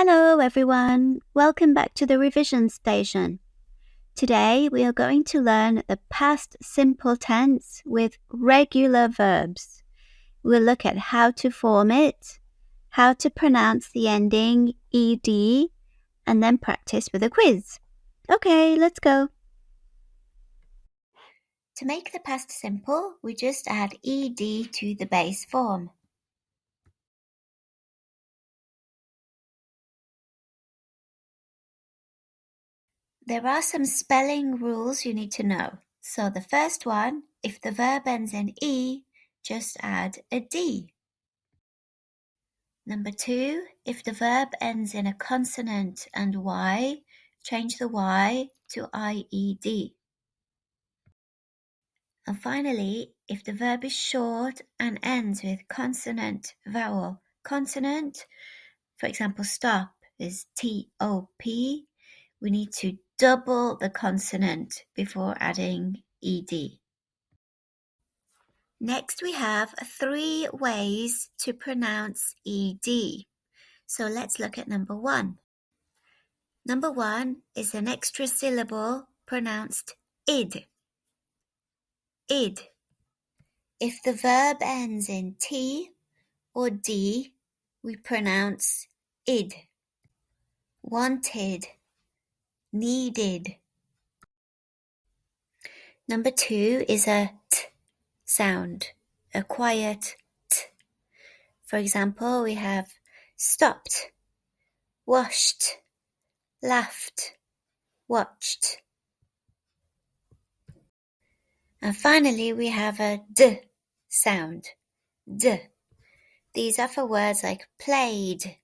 Hello everyone, welcome back to the revision station. Today we are going to learn the past simple tense with regular verbs. We'll look at how to form it, how to pronounce the ending ed, and then practice with a quiz. Okay, let's go. To make the past simple, we just add ed to the base form. There are some spelling rules you need to know. So the first one, if the verb ends in E, just add a D. Number 2, if the verb ends in a consonant and Y, change the Y to IED. And finally, if the verb is short and ends with consonant vowel, consonant, for example, stop is TOP, we need to double the consonant before adding ED. Next, we have 3 ways to pronounce ED. So let's look at number 1. Number 1 is an extra syllable pronounced id. Id. If the verb ends in T or D, we pronounce id. Wanted, needed. Number 2 is a T sound, a quiet T. For example, we have stopped, washed, laughed, watched. And finally, we have a D sound, D. These are for words like played,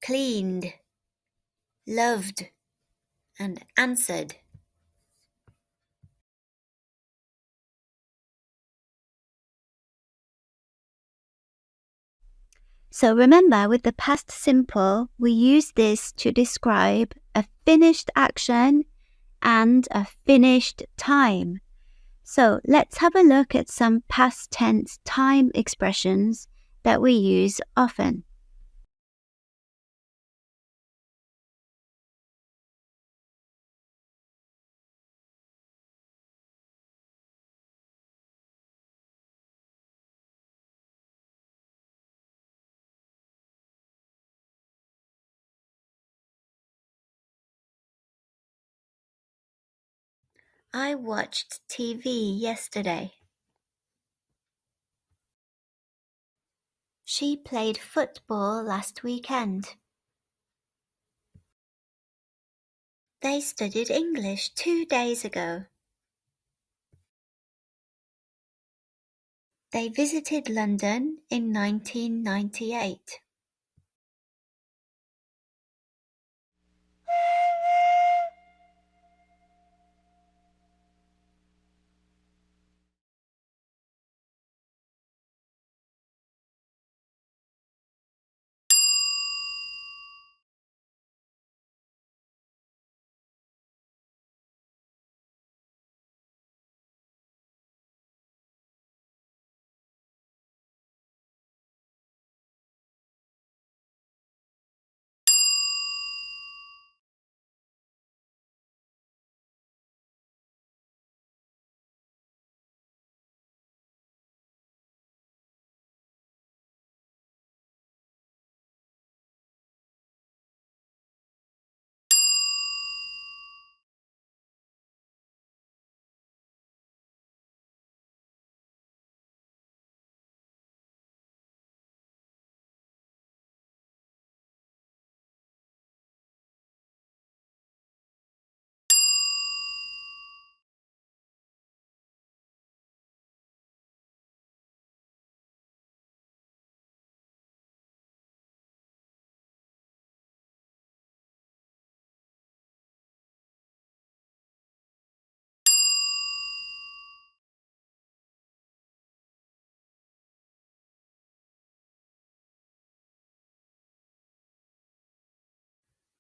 cleaned, loved, and answered. So remember, with the past simple, we use this to describe a finished action and a finished time. So let's have a look at some past tense time expressions that we use often. I watched TV yesterday. She played football last weekend. They studied English 2 days ago. They visited London in 1998.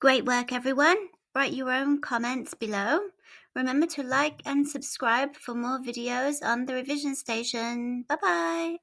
Great work, everyone. Write your own comments below. Remember to like and subscribe for more videos on the revision station. Bye-bye.